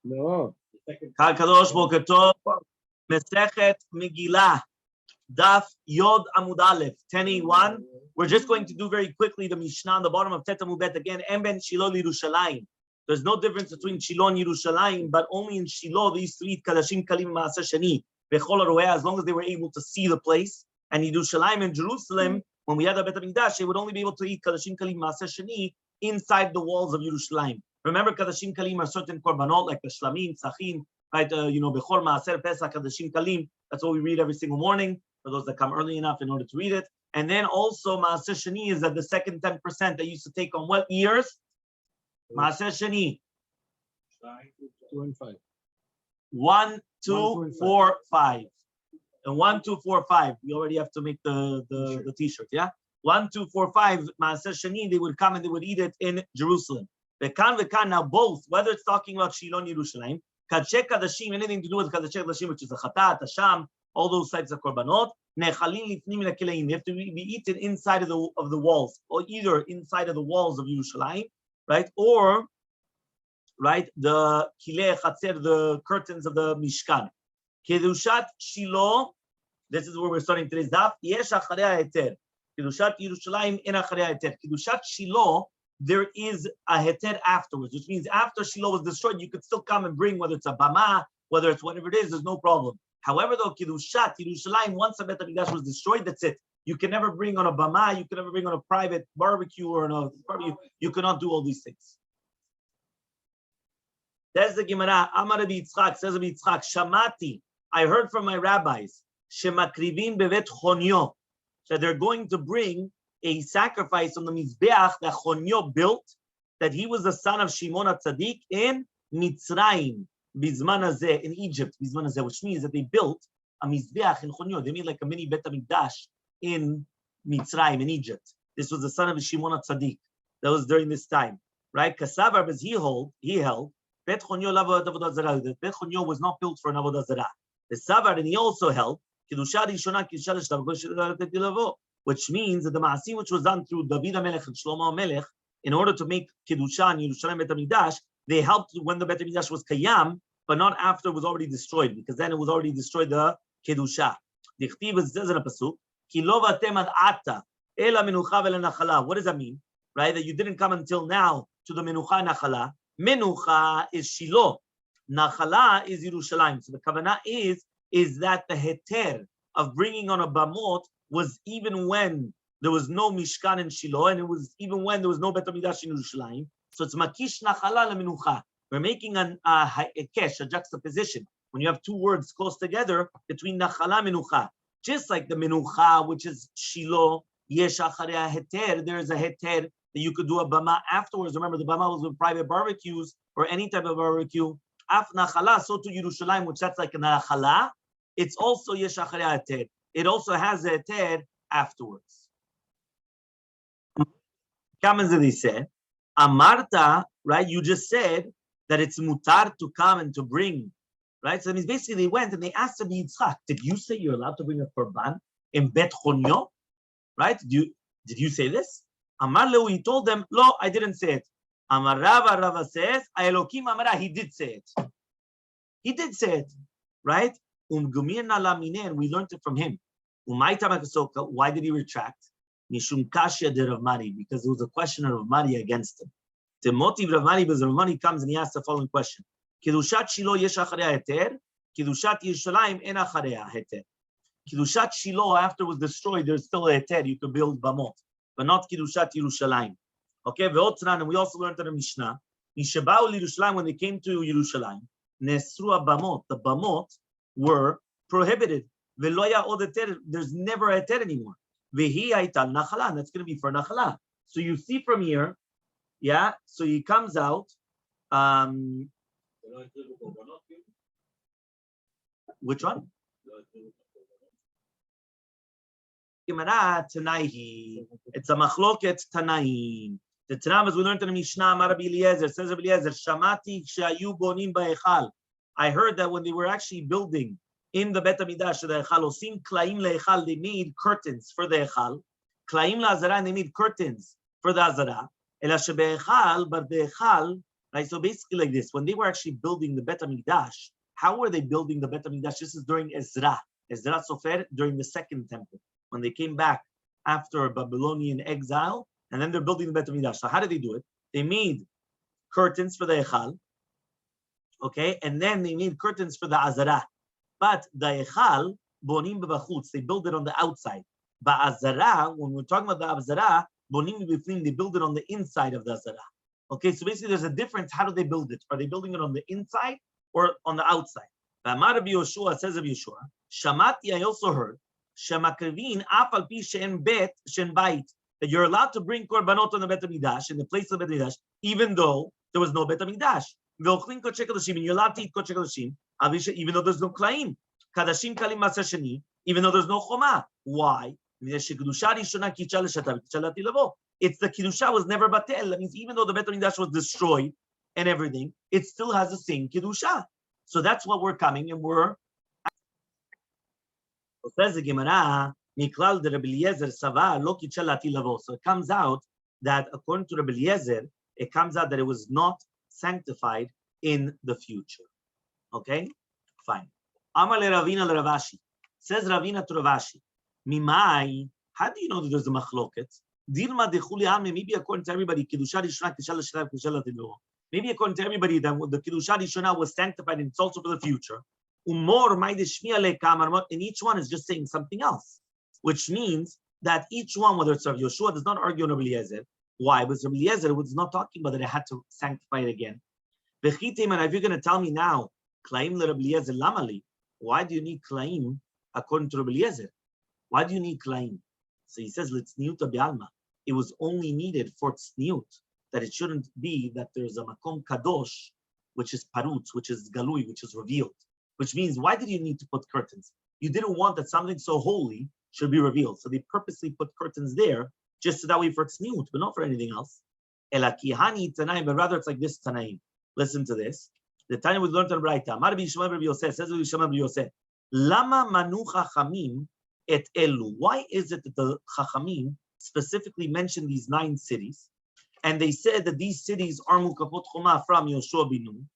No. Kadosh Boker Tov. Masechet Megillah Daf Yod Amud Aleph 10:1. We're just going to do very quickly the Mishnah on the bottom of Tet Amud Bet again. En ben Shiloh Yerushalayim. There's no difference between Shiloh and Yerushalayim, but only in Shiloh these three Kadashim Kalim Ma'aseh Sheni Bechol Haroeh, as long as they were able to see the place. And Yerushalayim and Jerusalem, when we had the Bet HaMikdash, they would only be able to eat Kadashim Kalim Ma'aseh Sheni inside the walls of Yerushalayim. Remember, Kadashim Kalim are certain korbanot like the Shlamim, Tzachim, right? Bechor Ma'aser Pesach Kadashim Kalim. That's what we read every single morning for those that come early enough in order to read it. And then also Ma'aser Sheni is at the second 10% that used to take on what years? Ma'aser Sheni. 2 and 5. 1, 2, 4, 5. And 1, 2, 4, 5. We already have to make the t-shirt, yeah? 1, 2, 4, 5. Ma'aser Sheni, they would come and they would eat it in Jerusalem. Vekan, now both, whether it's talking about Shiloh and Yerushalayim, Kadshei Kadashim, anything to do with Kadshei Kadashim, which is the Chatat, Hasham, all those types of korbanot, Nechalin Lifnim Lekileim, they have to be eaten inside of the walls, or either inside of the walls of Yerushalayim, right, or right the Kilei Chatzer, the curtains of the Mishkan. Kedushat Shiloh, this is where we're starting today's daf. Yesh Acharei Heter. Kedushat Yerushalayim in Acharei Heter. Kedushat Shiloh, there is a heter afterwards, which means after Shiloh was destroyed, you could still come and bring, whether it's a bama, whether it's whatever it is, there's no problem. However, though, Kiddushat, Yerushalayim, once the Bet HaMikdash was destroyed, that's it. You can never bring on a bama, you can never bring on a private barbecue or a barbecue. You cannot do all these things. There's the Gemara, Amar Rabbi Yitzchak, says Rabbi Yitzchak, Shamati, I heard from my rabbis, Shemakrivim bevet chonyo, that they're going to bring a sacrifice on the Mizbeach that Chonyo built, that he was the son of Shimon HaTzadik in Mitzrayim, Bizman Hazeh, in Egypt, Bizman Hazeh, which means that they built a Mizbeach in Chonyo. They made like a mini Bet HaMikdash in Mitzrayim, in Egypt. This was the son of Shimon HaTzadik. That was during this time, right? Kasavar, as he held, Bet Chonyo Lavo Avodah Zarah. The Bet Chonyo was not built for an Avodah Zarah. The Savar, and he also held, Kiddusha Rishona, Kiddusha L'Shtav, which means that the Ma'asim which was done through David HaMelech and Shlomo HaMelech, in order to make Kiddusha and Yerushalayim Bet HaMikdash, they helped when the Bet HaMikdash was Kayam, but not after it was already destroyed, because then it was already destroyed, the Kiddusha. The Chtiv says in a pasuk, Ki lo vatem ad ata, ela menucha vela nachala. What does that mean? Right? That you didn't come until now to the menucha nachala. Menucha is Shiloh. Nachala is Yerushalayim. So the kavanah is that the heter of bringing on a bamot was even when there was no Mishkan in Shiloh, and it was even when there was no Bet HaMikdash in Yerushalayim. So it's Makish Nachala LeMenucha. We're making a kesh, a juxtaposition, when you have two words close together between Nachala Menucha. Just like the Menucha, which is Shiloh, Yesh Acharei Heter, there is a Heter that you could do a Bama afterwards. Remember, the Bama was with private barbecues or any type of barbecue. Af Nachala, so to Yerushalayim, which that's like a Nachala, it's also Yesh Acharei Heter. It also has a heter afterwards. He said, Amarta, right? You just said that it's mutar to come and to bring, right? So that means basically they went and they asked Rabbi Yitzchak, did you say you're allowed to bring a korban in Bet Chonyo? Right? Did you say this? Amar Leu, he told them, no, I didn't say it. Amar Rava says, Elokim Amara, he did say it. He did say it, right? And we learned it from him. So why did he retract? Mishum Kashya de Rav Mari, because there was a question of Rav Mari against him. The motive Rav Mari, because Rav Mari comes and he asks the following question: Kiddushat Shiloh yesh acharei heter, Kiddushat Yerushalayim en acharei heter. Kiddushat Shiloh, after it was destroyed, there's still a heter, you could build bamot, but not Kiddushat Yerushalayim. Okay, and we also learned in the Mishnah, Mishabau Yerushalayim, when they came to Yerushalayim, Nesru bamot, the bamot were prohibited. There's never a heter anymore. That's going to be for nachala. So you see from here, yeah. So he comes out. Which one? Gemara Tanaihi. It's a machloket Tanaim. The Tanam, as we learned in the Mishnah, Rabbi Eliezer says, Rabbi Eliezer, Shamati shayu bonim ba'echal. I heard that when they were actually building in the Bet HaMikdash, the Echal, Osim Klaim le'Echal, they made curtains for the Echal. Klaim la'Azara, and they made curtains for the Azara. Ela shebe'Echal, but the Echal, Right? So basically like this, when they were actually building the Bet HaMikdash, how were they building the Bet HaMikdash? This is during Ezra Sofer, during the second temple, when they came back after Babylonian exile, and then they're building the Bet HaMikdash. So how did they do it? They made curtains for the Echal, okay, and then they made curtains for the Azara. But the Echal, bonim b'bachutz, they build it on the outside. Ba'azara, when we're talking about the Azara, bonim b'bifnim, they build it on the inside of the Azara. Okay, so basically there's a difference. How do they build it? Are they building it on the inside or on the outside? Amar Rabbi Yoshua, says Rabbi Yoshua, Shamati, I also heard, Shemakrivin af al pi she'en bet she'en bait, that you're allowed to bring korbanot on the Bet HaMikdash, in the place of the Bet HaMikdash, even though there was no Bet HaMikdash. Ve'ochlin kodesh kodeshim, and you're allowed to eat kodesh kodeshim, even though there's no klaim. Kadashim kalim maser sheni, even though there's no choma. Why? It's the Kiddusha was never batel. That means even though the Bet HaMikdash was destroyed and everything, it still has the same Kiddusha. So that's what we're coming, and we're... Says the Gemara, so it comes out that according to Rabbi Eliezer, it comes out that it was not sanctified in the future. Okay? Fine. Amar le Ravina le Ravashi. Says Ravina to Ravashi, Mimai, how do you know that there's a machloket? Dilma dechuli alme, maybe according to everybody, Kiddusha Rishona, maybe according to everybody, that the Kiddusha Rishona was sanctified and it's also for the future. Umor, and each one is just saying something else, which means that each one, whether it's Rabbi Yoshua, does not argue on Rabbi Eliezer. Why? Because Rabbi Eliezer was not talking about that it had to sanctify it again. And if you're going to tell me now, Klaim le Rabbi Eliezer lamali, why do you need Klaim according to Rabbi Eliezer? Why do you need Klaim? So he says, let's niut bi'alma. It was only needed for tzniut, that it shouldn't be that there's a makom kadosh, which is parutz, which is galui, which is revealed. Which means, why did you need to put curtains? You didn't want that something so holy should be revealed. So they purposely put curtains there, just so that way for tzniut, but not for anything else. Ela kihani tanaim, but rather it's like this tanaim. Listen to this. The time we learned on Braita. Amar Rabbi Yishmael Rabbi Yosef, says Rabbi Yishmael Rabbi Yosef, Lama manu chachamim et elu. Why is it that the chachamim specifically mention these 9 cities? And they said that these cities are mukafot choma from Yoshua bin Nun,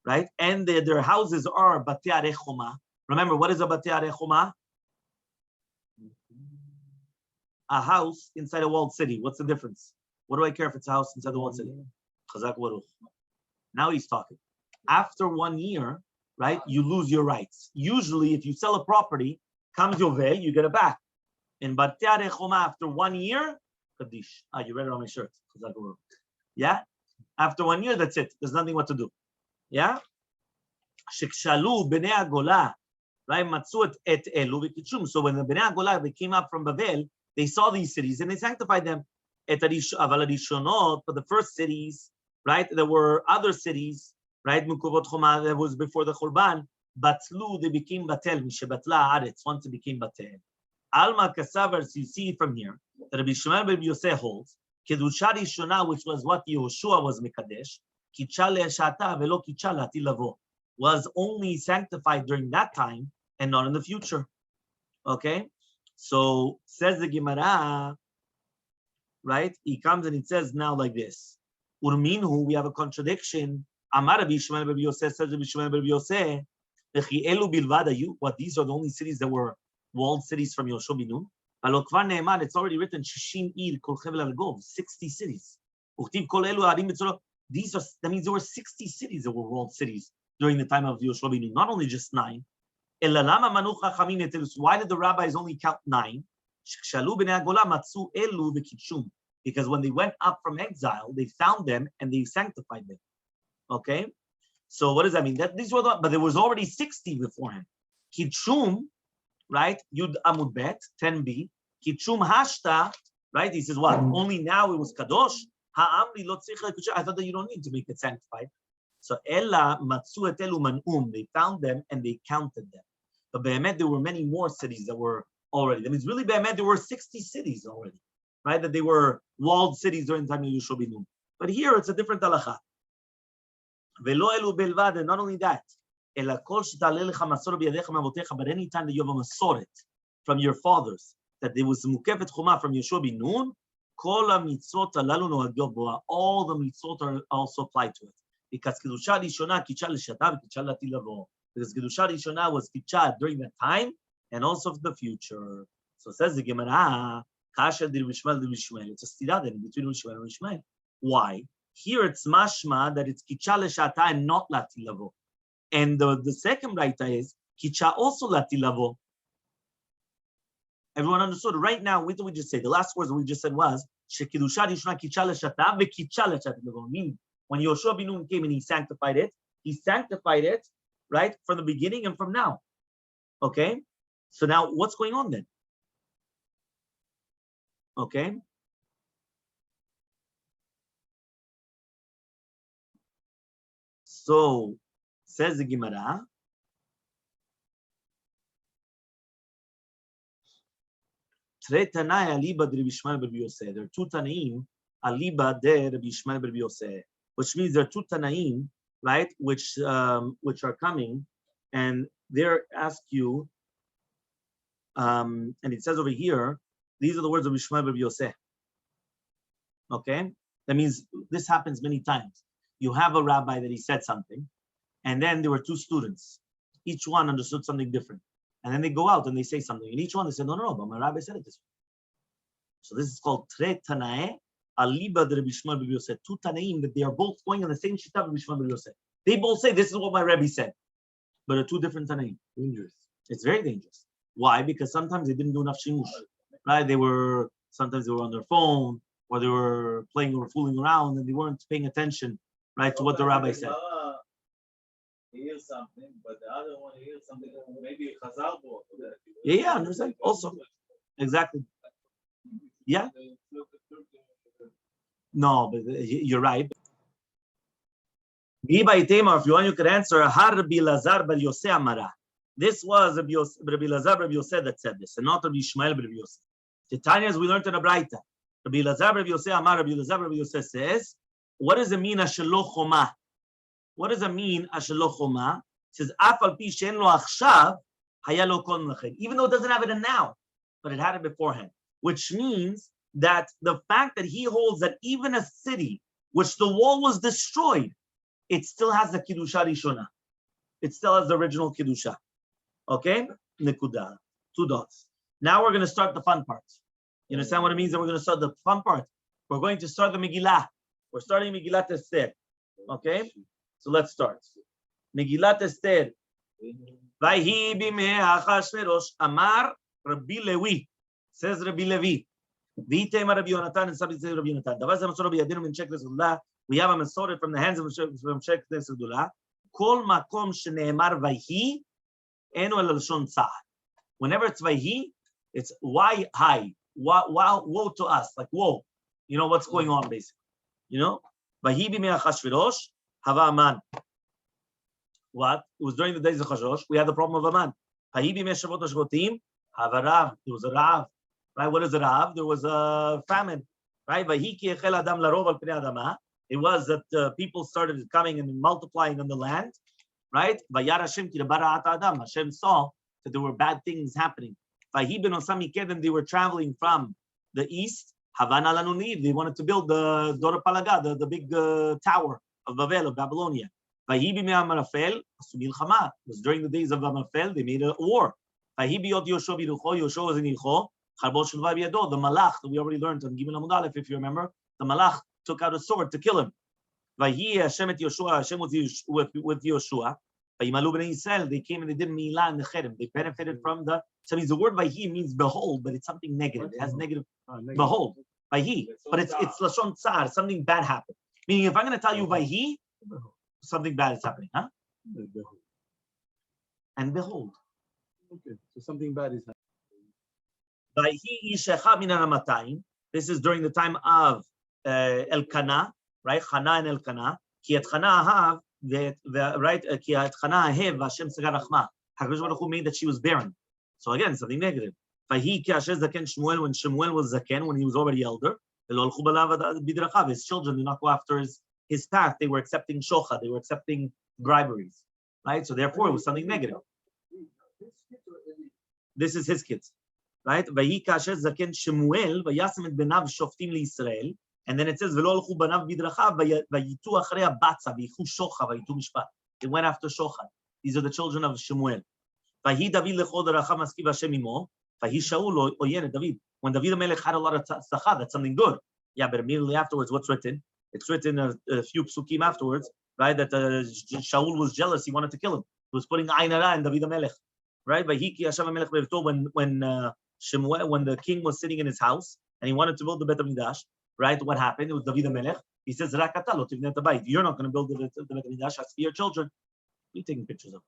right? And their houses are batei arei choma. Remember, what is a batei arei choma? A house inside a walled city. What's the difference? What do I care if it's a house inside the walled city? Chazak baruch. Now he's talking. After 1 year, right, you lose your rights. Usually, if you sell a property, comes Yoveh, you get it back. In batei arei choma, after 1 year, Kaddish. You read it on my shirt. Yeah? After 1 year, that's it. There's nothing what to do. Yeah? Shikshalu b'nei Agola, right? Matzu et elu v'kitshum. So when the b'nei Agola, they came up from Babel, they saw these cities and they sanctified them. Et aval arishonot, but the first cities, right? There were other cities, right? Mukuvot choma, that was before the Churban. Batlu, they became batel. Mishebatla haaretz, once it became batel. Alma kasavar, so you see from here, that Rabbi Yishmael Rabbi Yosef holds, Kedusha Rishona, which was what Yehoshua was Mekadesh, Kitcha le'eshata velo kitcha la'ati lavo, was only sanctified during that time and not in the future. Okay? So, says the Gemara, right? He comes and he says now like this. Urminhu, we have a contradiction. Amar Rabbi Yishmael Rabbi Yosef, says Rabbi Yishmael Rabbi Yosef, elu bilvadayu, what, these are the only cities that were walled cities from Yoshua bin Nun? It's already written, 60 cities. These are, that means there were 60 cities that were walled cities during the time of Yoshua bin Nun, not only just 9. Why did the rabbis only count 9? Because when they went up from exile, they found them and they sanctified them. Okay? So what does that mean? That these were but there was already 60 beforehand. Kitshum, right? Yud Amud Bet, 10b. Kitshum Hashta, right? He says, what? Only now it was Kadosh. I thought that you don't need to make it sanctified. So Ella Matsu et Elu Man'um, they found them and they counted them. But Be'emet, there were many more cities that were already. That means really Be'emet, there were 60 cities already, right? That they were walled cities during the time of Yoshua bin Nun. But here it's a different halacha. Velo elu belvad, and not only that, but any time that you have a masoret from your fathers, that there was mukefet chuma from Yoshua bin Nun, all the mitzvot are also applied to it. Because Kedusha Rishona Kicha L'Shata Kicha Lati Lavo. Because Kedusha Rishona was Kicha during that time and also for the future. So says the Gemara, Kasha Dir Vishmael Dir Vishmael. It's a stira then between Vishmael and Vishmael. Why? Here it's mashma that it's Kicha L'Shata and not Lati Lavo. And the second raita is Kicha also Lati Lavo. Everyone understood? Right now, what did we just say? The last words we just said was Shekidusha Rishna Kicha L'Shata V'Kicha L'Shata Lavo. Meaning, when Yoshua bin Nun came and he sanctified it, right, from the beginning and from now. Okay? So now, what's going on then? Okay? So, says the Gemara, there are two Tanaim, Aliba de Rabbi Yishmael Rabbi Yosef, which means there are two Tanaim, right, which are coming, and they're ask you, and it says over here, these are the words of Yishmael Rabbi Yosef. Okay, that means this happens many times. You have a rabbi that he said something, and then there were two students. Each one understood something different. And then they go out and they say something. And each one they said, no, but my rabbi said it this way. So this is called Tre Tanae, Aliba de Rabbi Yishmael Rabbi Yosef. Two Tanaim that they are both going on the same shita of Rabbi Yishmael Rabbi Yosef. They both say, this is what my rabbi said. But they're two different Tanaim. Dangerous. It's very dangerous. Why? Because sometimes they didn't do enough shimush. Right? Sometimes they were on their phone, or they were playing or fooling around, and they weren't paying attention, right, to what the rabbi said. He hears something, but the other one hears something, maybe a chazal board. Yeah, I understand. Also, exactly. Yeah. No, but you're right. If you want, you could answer. Rabbi Lazar bar Yosef Amara. This was Rabbi Lazar bar Yosef that said this, and not Rabbi Yishmael bar Yosef. Titania, as we learned in the Braita, Rabbi Lazar bar Yosef Amar. Rabbi Lazar bar Yosef says, what does it mean? Ashelo choma. What does it mean? Ashelo choma. It says afal pi she'en lo achshav haya lo kon lachen. Even though it doesn't have it in now, but it had it beforehand. Which means that the fact that he holds that even a city which the wall was destroyed, it still has the Kiddusha Rishona. It still has the original Kiddusha. Okay? Nekuda. 2 dots. Now we're going to start the fun part. You understand what it means that we're going to start the fun part? We're going to start the Megillah. We're starting Megillah Esther. Okay? So let's start. Megillah Esther. Vayhi bimei Achashverosh Amar Rabbi Levi. Says Rabbi Levi. V'itema Rabbi Yonatan, and somebody says Rabbi Yonatan. Davar Masechta b'yadinu min Shek L'Sudlah. We have a Masechet from the hands of Shek L'Sudlah. Kol makom shene'emar vayhi enu el lashon tzar. Whenever it's vayhi, it's why hi. Woe to us, like woe. You know what's going on, basically. You know, vayhi b'mei Achashverosh hava Aman. What? It was during the days of Achashverosh. We had the problem of Aman. Vayhi b'mei Shavot HaShvotim hava Rav. There was a Rav. Right? What is a Rav? There was a famine. Right? Vayhi ki echel adam larov al pnei adama. It was that people started coming and multiplying on the land. Right? Vayar Hashem ki bara adam. Hashem saw that there were bad things happening. Vayhi ben osam mikedem. They were traveling from the east. Havana lanuniv. They wanted to build the Dor Palaga, the big tower of Babel, of Babylonia. Vayhi b'mei Amrafel asu milchama. It was during the days of Amrafel. They made a war. Vayhi b'yot Yoshua b'rucho. Yoshua was in Yicho. The Malach that we already learned on Gimel Amud Aleph, if you remember, the Malach took out a sword to kill him. Vayhi Hashem et Yoshua. Hashem was with Yoshua. Vayimalu b'nei Yisrael. They came and they did Megilah and Necherem. They benefited from the. So means the word Vayhi means behold, but it's something negative. It has negative. Behold, Vayhi, but it's lashon tsar. Something bad happened. Meaning, if I'm going to tell you Vayhi, something bad is happening, huh? And behold. Okay, so something bad is happening. This is during the time of Elkanah, right? Chana and Elkanah. Ki et Chana ahav, right? Ki et Chana ahev, Hashem sagar rachma. HaKadosh Baruch Hu made that she was barren. So again, something negative. Vayhi ki asher zaken Shmuel, when Shmuel was zaken, when he was already elder, his children did not go after his path. They were accepting shochad. They were accepting briberies, right? So therefore, it was something negative. This is his kids. Right? Vayhi kasher zaken Shmuel vayasem et benav shoftim liYisrael. And then it says, "V'lo alchu banav bidrachav vayitu achrei batza v'yichu shocha vayitu mishpat." They went after Shochan. These are the children of Shemuel. Vahi David lechod rachav maskiv Hashem imo. Vahi Shaul oyen David. When David Melech had a lot of tzachah, that's something good. Yeah, but immediately afterwards, what's written? It's written a few psukim afterwards, right? That Shaul was jealous; he wanted to kill him. He was putting ayin hara in David Melech, right? Vahi ki Hashem Melech be'ivto when Shemuel, when the king was sitting in his house and he wanted to build the Bet Hamikdash, right? What happened? It was David Melech. He says, "Rakata lo tivnet habayit." You're not going to build the Bet Hamikdash. That's for your children. What are you taking pictures of?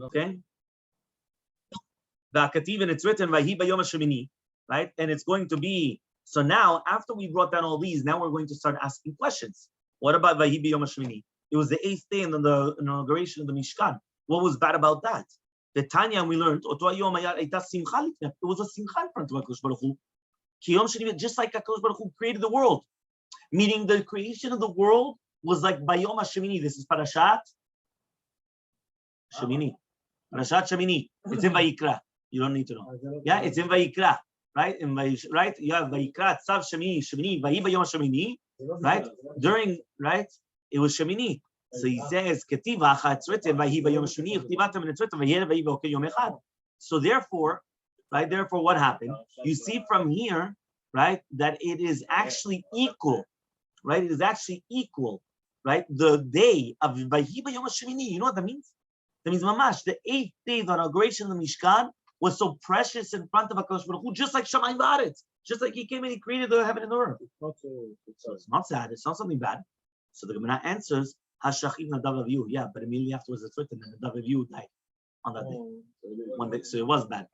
Okay. The Akativ, and it's written Vahi Bayom Hashemini, right? And it's going to be so now. After we brought down all these, now we're going to start asking questions. What about Vahi Bayom Hashemini? It was the 8th day in the inauguration of the Mishkan. What was bad about that? The Tanya, we learned, it was a simcha in front of HaKadosh Baruch Hu. Just like HaKadosh Baruch Hu created the world. Meaning the creation of the world was like Bayom HaShemini. This is Parashat Shemini. Parashat Shemini. It's in Vayikra. You don't need to know. Yeah, it's in Vayikra. Right? Right? You have Vayikra, Tzav Shemini, Vahi Bayom HaShemini. Right? During, right? It was Shemini. So he says, Ketiva, it's written, Vahi Bayom HaShemini, Chtivatem, and it's written, Vahi Vahi V'okei Yom Echad. So therefore, right, therefore what happened? You see from here, right, that it is actually equal, right? It is actually equal, right? The day of Vahi Bayom HaShemini, you know what that means? That means, Mamash, the 8th day, the inauguration of the Mishkan, was so precious in front of HaKadosh Baruch Hu, just like Shamayim V'aretz, just like he came and he created the heaven and the earth. So it's not sad, it's not something bad. So the Gemara answers, Hashachim Nadav Avihu, yeah, but immediately afterwards it's written that Nadav Avihu died on that day. One day, so it was bad.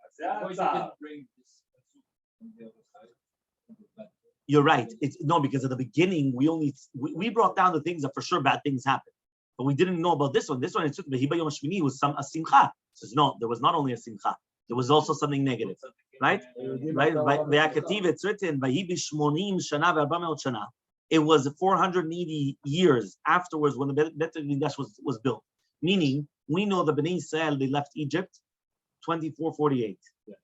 You're right. It's no, because at the beginning we brought down the things that for sure bad things happen, but we didn't know about this one. This one it's the Hiba Yom Shmini was a simcha. It says no, there was not only a simcha, there was also something negative, right? Right. It's written Vahi b'shmonim shana ve'arba shana. It was 480 years afterwards when the Bet Hamikdash was built. Meaning, we know the Bnei Israel, they left Egypt 2448. Yeah.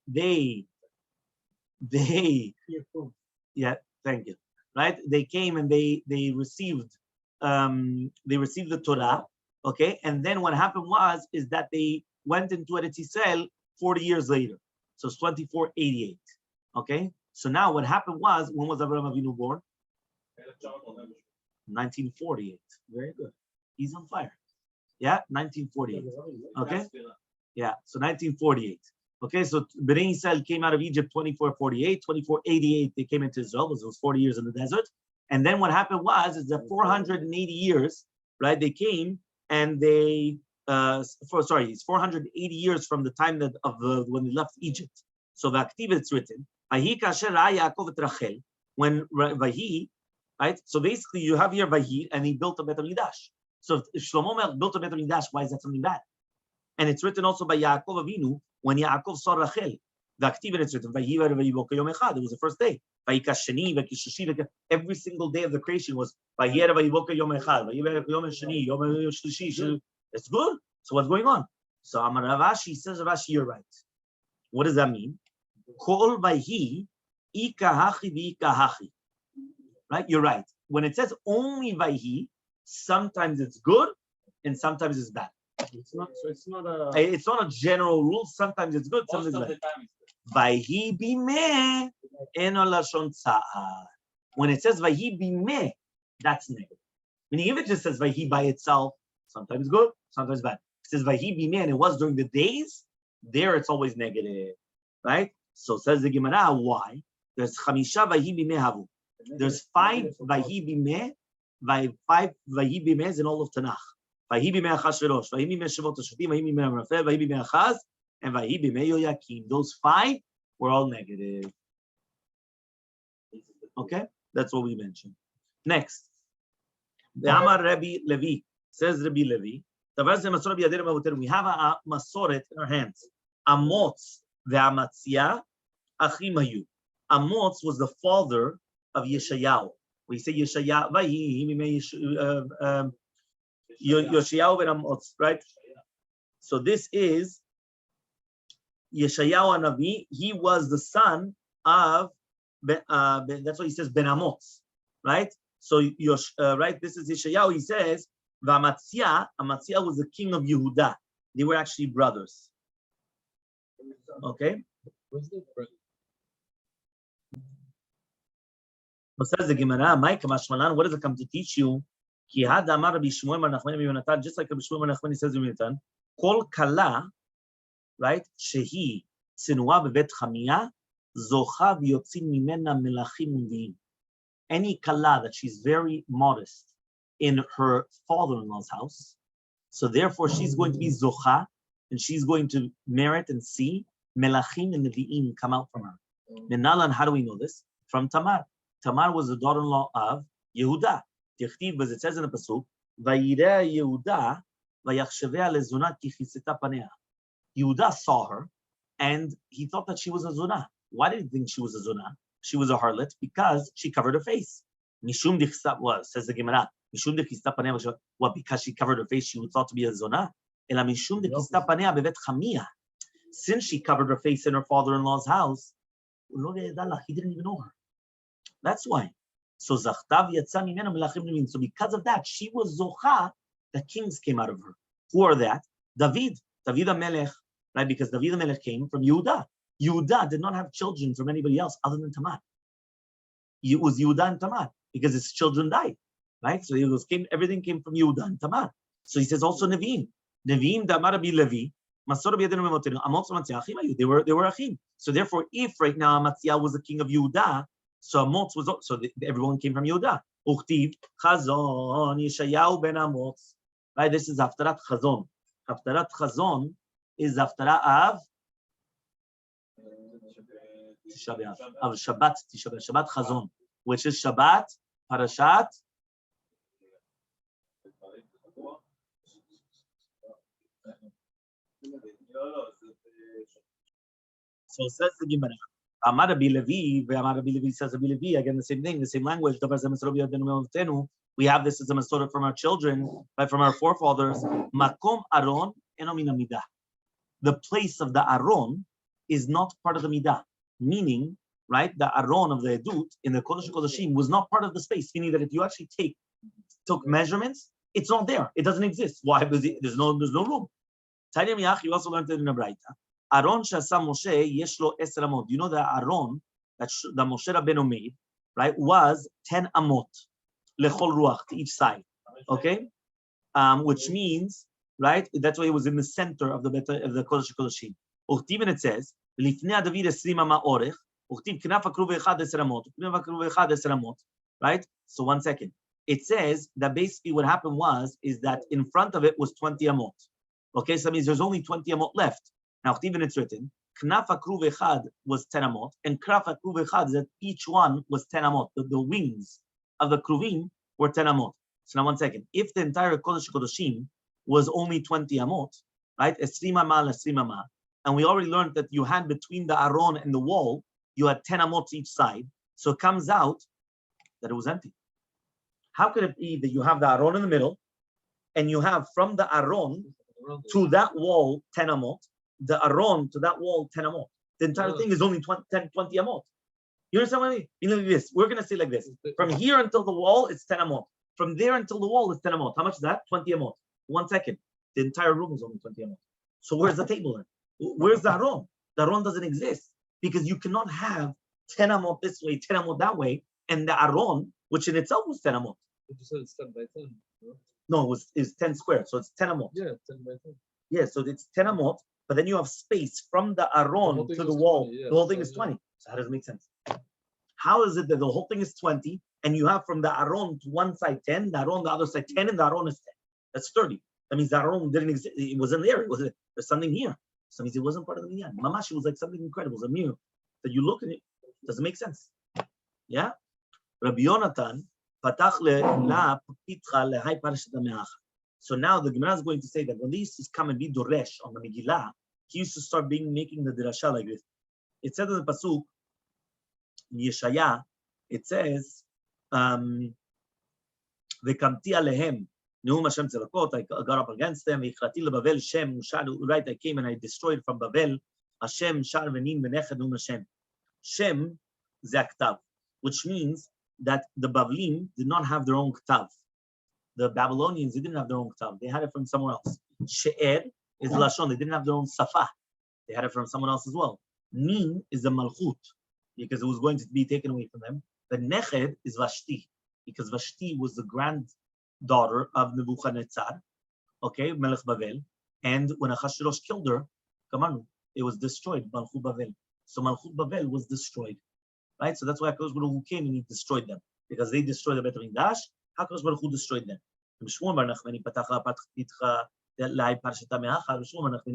Yeah, thank you. Right? They came and they received the Torah, okay? And then what happened is that they went into Eretz Yisrael 40 years later. So it's 2488. Okay? So now what happened when was Avraham Avinu born? 1948. Very good. He's on fire. Yeah, 1948. Okay. Yeah, so 1948. Okay, so Bnei Israel came out of Egypt 2448, 2488 they came into Israel. It was 40 years in the desert. And then what happened is that 480 years, right? They came and they it's 480 years from the time when they left Egypt. So the Aktiv it's written, when Vahi, right? So basically, you have here Vahi, and he built a Bet Hamikdash. So if Shlomo built a Bet Hamikdash, why is that something bad? And it's written also by Yaakov Avinu when Yaakov saw Rachel. The Aktiv it's written Vahi Vahi V'okei Yom Echad. It was the first day. Vayikash Sheni, Vayikash Shlishi. Every single day of the creation was Vahi Vahi V'okei Yom Echad. Vahi Vahi Yom Sheni, Yom Shlishi. It's good. So what's going on? So Amar Ravashi says, Ravashi, you're right. What does that mean? Kol Vahi Ikahachi V'ikahachi. Right? You're right. When it says only Vayhi, sometimes it's good and sometimes it's bad. It's not a general rule. Sometimes it's good, sometimes it's bad. Vayhi bimeh eno lashon tza'ar. When it says Vayhi bimeh, that's negative. Meaning if it just says Vayhi by itself, sometimes good, sometimes bad. It says Vayhi bimeh and it was during the days, there it's always negative. Right? So says the Gemara, why? There's chamisha Vayhi bimeh havu. There's 5 Vahi Bimeh, 5 Vahi Bimehs in all of Tanakh. Vahi Bimeh Achashverosh, Vahi Bimeh Shevot HaShvatim, Vahi Bimeh Amraphel, Vahi Bimeh Achaz, and Vahi Bimeh Yoyakim. Those 5 were all negative. Okay? That's what we mentioned. Next. The Amar Rabbi Levi, says Rabbi Levi, we have a Masoret in our hands. Amotz ve'amatzia achim hayu. Amotz was the father of Yeshayahu. We say Yeshayahu, Yeshayahu ben Amotz, right? So this is Yeshayahu Navi. He was the son of That's why he says Ben Amotz, right? So right, this is Yeshayahu. He says Amatzia was the king of Yehuda. They were actually brothers. Okay. What says the Gemara? What does it come to teach you? Just like Rabbi Shmuel Bar Nachmani says in Yonatan, Kol Kala, right? Shehi Tzinua bevet Chamiya, Zocha v'yotzim mimena melachim u'nviim. Any Kala that she's very modest in her father-in-law's house, so therefore she's going to be Zocha, and she's going to merit and see Melachim and Nevi'im come out from her. Menalan, how do we know this? From Tamar. Tamar was the daughter-in-law of Yehuda. Tichtiv, as it says in the pasuk, Vayireh Yehuda vayachshavea lezuna ki chiseta panea. Yehuda saw her, and he thought that she was a zuna. Why did he think she was a zuna? She was a harlot because she covered her face. Mishum dichsa, what says the Gemara? Mishum dichsa panea. What? Because she covered her face, she was thought to be a zuna. Ela mishum dichsa panea bevet chamiya. Since she covered her face in her father-in-law's he didn't even know her. That's why. So Zachtav yatsa mimena melachim nevim. So because of that, she was zocha. The kings came out of her. Who are that? David HaMelech, right? Because David HaMelech came from Yehuda. Yehuda did not have children from anybody else other than Tamar. It was Yehuda and Tamar because his children died, right? So everything came from Yehuda and Tamar. So he says also Nevi'im. Nevi'im damar bi Levi. They were achim. So therefore, if right now Amatzia was the king of Yehuda, so Amotz was so everyone came from Yehuda. Uchtiv Chazon Yeshayahu ben Amotz. Right, this is Haftarat Chazon. Haftarat Chazon is Haftarah of Shabbat Chazon, which is Shabbat Parashat. So says the Gemara. Amar Rabbi Levi, Amar Rabbi Levi says Rabbi Levi, again the same thing, the same language. We have this as a Masorah from our children, right, from our forefathers. Makom Aron eno min hamidah. The place of the Aron is not part of the Midah. Meaning, right, the Aron of the Edut in the Kodesh Kodashim was not part of the space. Meaning that if you actually took measurements, it's not there. It doesn't exist. Why? Because there's no room. Tanya Miyach, you also learned it in a Braita. Aron shasa Moshe yeshlo 10 amot. You know the Aron that the Moshe Rabbeinu made, right, was 10 amot lechol ruach to each side. Okay, which means, right, that's why it was in the center of the Kodesh Kodashim. Uchtiv, it says lifnei David 20 ama orech. Uchtiv knaf akruv echad 10 amot. Knaf akruv echad 10 amot. Right. So 1 second. It says that basically what happened is that in front of it was 20 amot. Okay, so that means there's only 20 amot left. Now, even it's written, Knaf HaKruv Echad was 10 amot, and Kraf HaKruv Echad, that each one was 10 amot. The wings of the Kruvim were 10 amot. So now 1 second. If the entire Kodesh Kodashim was only 20 amot, right? Esrim ama, and we already learned that you had between the Aron and the wall, you had 10 amot each side. So it comes out that it was empty. How could it be that you have the Aron in the middle, and you have from the Aron to that wall 10 amot, the Aron to that wall 10 amot? The entire thing is only 20 amot. You understand what I mean? You know, like this. We're going to say like this. From here until the wall, it's 10 amot. From there until the wall, it's 10 amot. How much is that? 20 amot. 1 second. The entire room is only 20 amot. So where's the table then? Where's the Aron? The Aron doesn't exist because you cannot have 10 amot this way, 10 amot that way, and the Aron, which in itself was 10 amot. But you said it's 10 by 10. No, it's 10 squared, so it's 10 amot. Yeah, 10 by 10. Yeah, so it's 10 amot, but then you have space from the Aron to the wall. 20, yeah. The whole thing is 20. So how does it make sense? How is it that the whole thing is 20 and you have from the Aron to one side 10, the Aron the other side 10, and the Aron is 10? That's 30. That means the Aron didn't exist. It wasn't there. There's something here. So that means it wasn't part of the minyan. Mamash, it was like something incredible. It was a mirror that you look at it. Doesn't make sense. Yeah? Rabbi Yonatan, patach la pitcha lehai parashat hameach. So now the Gemara is going to say that when they used to come and be doresh on the Megillah, he used to start making the drasha like this. It said in the pasuk in Yeshaya, it says, "V'kamti alehem neum Hashem tzedakot." I got up against them. V'ichrati leBavel Shem Shar. Right, I came and I destroyed from Bavel Hashem Shar v'nim v'nechad neum Hashem. Shem Zaktav, which means that the Bavlim did not have their own ktav. The Babylonians, they didn't have their own ktav. They had it from somewhere else. She'er is Lashon. They didn't have their own safa. They had it from someone else as well. Nin is the Malchut, because it was going to be taken away from them. The Neched is Vashti, because Vashti was the granddaughter of Nebuchadnezzar, okay, Melech Bavel. And when Achashverosh killed her, come on, it was destroyed, Malchut Bavel. So Malchut Bavel was destroyed, right? So that's why HaKadosh Baruch Hu came and he destroyed them, because they destroyed the Bet HaMikdash. HaKadosh Baruch Hu destroyed them. When he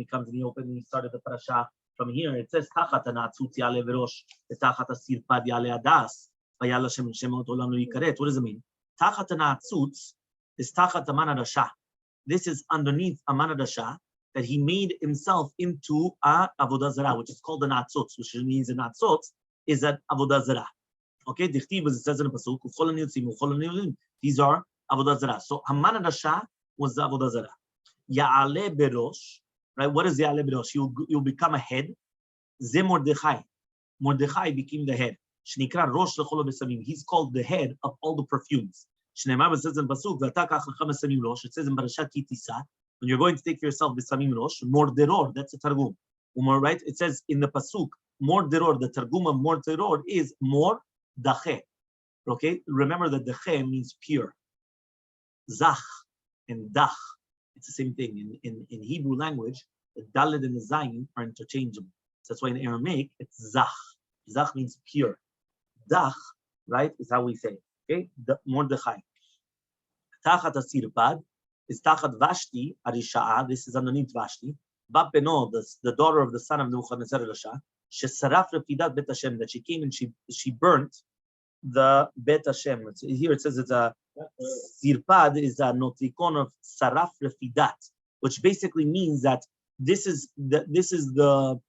comes and he opened and he started the parasha from here, it says Tachat ha'natzutz ya'aleh v'rosh, Tachat ha'sirpad ya'aleh adas, v'yal Hashem shemot olam lo yikaret. What does it mean? Tachat ha'natzutz is Tachat Aman HaRasha. This is underneath Aman HaRasha that he made himself into a avodah zarah, which is called the natzotz, which means the natzotz is an avodah zarah. Okay, Dichtiv, as it says in the pasuk, Uchol ha'niyotzim, Uchol ha'niyotzim. These are avodah zarah. So Aman HaRasha was the avodah zarah. Ya'aleh berosh, right? What is Ya'aleh berosh? You'll become a head. Ze Mordechai. Mordechai became the head. Shnikra rosh lechol besamim. He's called the head of all the perfumes. Shneimar says in pasuk, V'atakach lechem besamim rosh. It says in parashat Ki Tisa, when you're going to take for yourself besamim rosh, morderor. That's a targum. Right? It says in the pasuk, morderor. The targum of morderor is mor dache. Okay. Remember that dache means pure. Zach and dach. It's the same thing. In Hebrew language, the Dalet and the Zayin are interchangeable. So that's why in Aramaic, it's Zach. Zach means pure. Dach, right, is how we say it. Okay? Mordechai. Tachat HaSirpad is Tachat Vashti, Arisha'a. This is underneath Vashti. Bat Beno, the daughter of the son of Nebuchadnezzar Rasha, Shesaraf Refidat Bet Hashem, that she came and she burnt the Bet Hashem. Here it says it's a Sirpad is a notrikon of Saraf Refidat, which basically means that this is the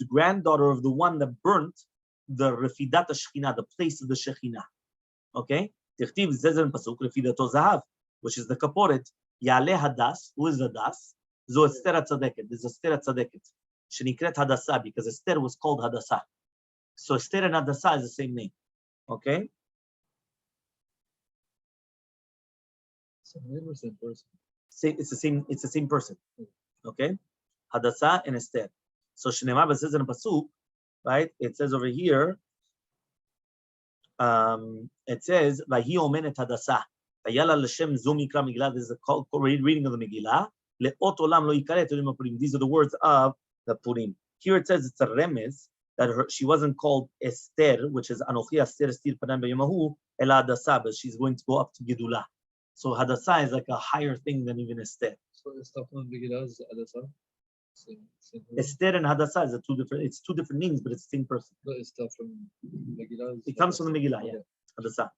granddaughter of the one that burnt the Refidat Shechina, the place of the Shechina. Okay? Tichtiv says in pasuk Refidato Zahav, which is the kaporet. Ya'aleh Hadas, who is Hadas? Zo Esther HaTzadeket. This is Esther HaTzadeket. Shenikret Hadasa, because Esther was called Hadasa. So Esther and Hadasa is the same name. Okay? Same person. It's the same person. Okay? Hadasa and Esther. So Shneimar says in a pasuk, right? It says over here, it says, Vahi omenet Hadasa. Vayala l'shem zo mikra Megillah. This is a reading of the Megillah. Le'ot olam lo yikaret ulim Purim. These are the words of the Purim. Here it says it's a remez that she wasn't called Esther, which is Anochi Esther Estir Padan B'Yemahu, Ela Hadasa, but she's going to go up to Gedulah. So Hadasa is like a higher thing than even Esther. So it's stuff from Megillah is Adasa. Esther and Hadasa is two different names, but it's the same person. No, it's stuff from Megillah. It comes from the Megillah, yeah. Hadasa.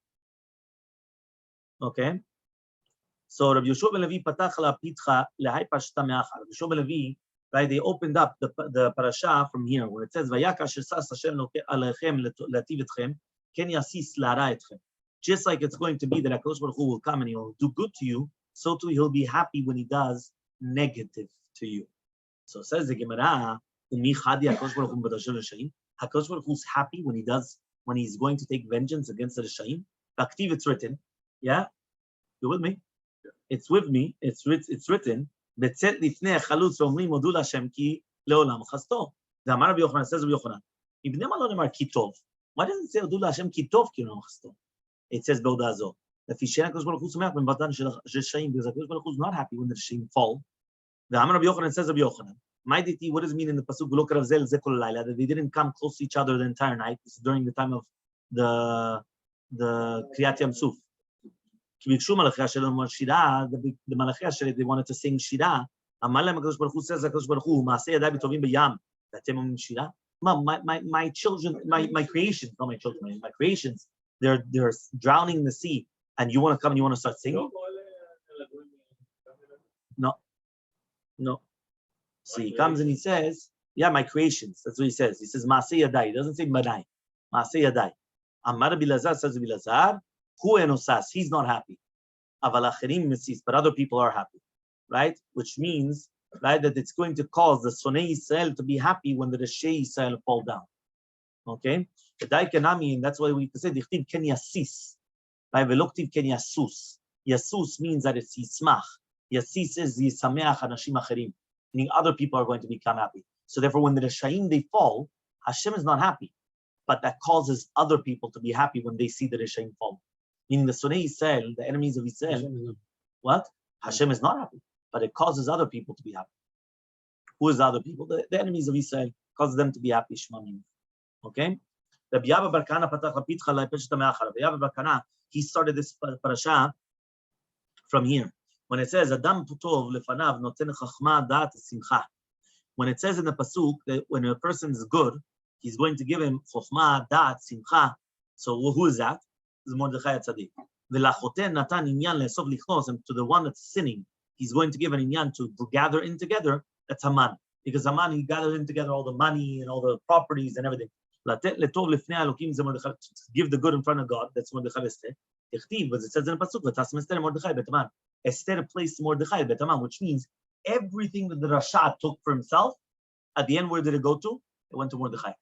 Okay. So Rabbi Yoshua ben Levi patach la pitcha lehai pashta me'achar. Rabbi Yoshua ben Levi, right? They opened up the parasha from here, where it says, "Vayaka shesas Hashem alechem lativ etchem, ken yasis lara etchem." Just like it's going to be that HaKadosh Baruch Hu will come and he will do good to you, so too he'll be happy when he does negative to you. So says the Gemara, HaKadosh Baruch Hu's happy when he's going to take vengeance against the Rishaim. Aktiv, it's written. Yeah? You with me? It's with me. It's written. בצאת לפני החלוץ ואומרים הודו להשם כי לעולם חסדו. ואמר רבי יוחנן, says רבי יוחנן, מבני מה לא נאמר כי טוב? Why doesn't it say הודו להשם כי טוב כי לעולם חסדו? It says בהודעה זו. לפי שאין הקדוש ברוך הוא שמח במבטן של רשעים, because הקדוש ברוך הוא is not happy when the רשעים fall. ואמר רבי יוחנן, says רבי יוחנן, what does it mean in the pasuk ולא קרב זה לזה כל הלילה, that they didn't come close to each other the entire night? This is during the time of the Kriyat Yam Suf. The Malachi Asher, they wanted to sing Shira. Says HaKadosh Baruch Hu, my children, my creations, not my children, my creations, they're drowning in the sea, and you want to come and you want to start singing? No. So he comes and he says, yeah, my creations. That's what he says. He says, Maaseh Yadai. He doesn't say Madai. Maaseh Yadai. Amar Bilazar says Bilazar, Hu enosas, he's not happy. Aval acherim mesis, but other people are happy, right? Which means, right, that it's going to cause the Sonei Yisrael to be happy when the Reshei Yisrael fall down. Okay? The Daikanami, and that's why we say Dichtiv Ken Yasis. Right? Veloktiv Ken Yasus. Yasus means that it's Yismach. Yasis is Yisameach Anashim Acherim. Meaning other people are going to become happy. So therefore, when the Reshaim they fall, Hashem is not happy. But that causes other people to be happy when they see the Reshaim fall. Meaning the Sunni Yisrael, the enemies of Israel, what? Hashem is not happy. But it causes other people to be happy. Who is the other people? The enemies of Israel. Causes them to be happy. Okay? Rabbi Yabba Bar Kana patach lapitcha la'peshet ha'me'achar. Rabbi Yabba Bar Kana, he started this parasha from here. When it says, Adam putov lefanav noten chachma da'at simcha. When it says in the pasuk that when a person is good, he's going to give him chachma da'at simcha. So who is that? This is Mordechai Tzaddik. V'lachoten natan inyan le'esov lichnos, and to the one that's sinning, he's going to give an inyan to gather in together. That's Haman. Because Haman, he gathered in together all the money and all the properties and everything. To give the good in front of God, that's Mordechai Esther. But it says in the pasuk, Esther placed Mordechai Betaman, which means everything that the Rasha took for himself, at the end, where did it go to? It went to Mordechai.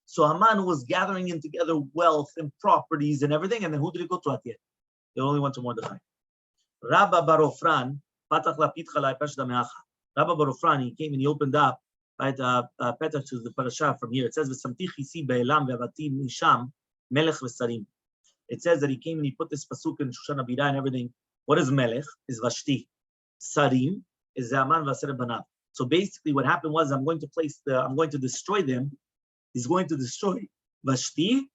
So Haman was gathering in together wealth and properties and everything, and then who did it go to at the end? It only went to Mordechai. Rabba Barofran, Patach Lapitcha La'peshet Ha'me'achar. Rabba Barofran, he came and he opened up, right, Petach to the parasha from here. It says, "V'samtich isi be'elam ve'avatim misham melech v'sarim." It says that he came and he put this pasuk in Shushan Abira and everything. What is melech? Is Vashti. Sarim is Zaman v'aser banav. So basically, what happened was, I'm going to destroy them. He's going to destroy Vashti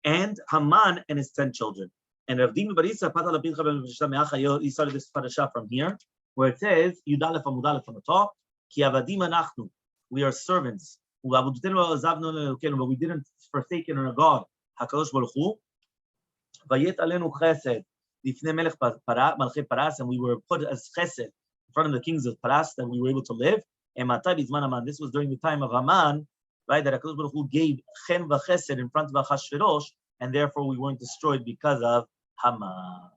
and Haman and his 10 children. And Rav Dimi Barisa Patah Lapitcha B'Meshach Me'achar, he started this parasha from here, where it says, Yudalef Amudalef from the top, Ki avadim anachnu, we are servants. But we didn't forsake our God. HaKadosh Baruch Hu. Vayet alenu chesed. Lifnei melech malchei paras, and we were put as chesed in front of the kings of Paras, that we were able to live. And matai bizman Haman. This was during the time of Haman, right? That HaKadosh Baruch Hu gave chen v'chesed in front of Achashverosh, and therefore we weren't destroyed because of Haman.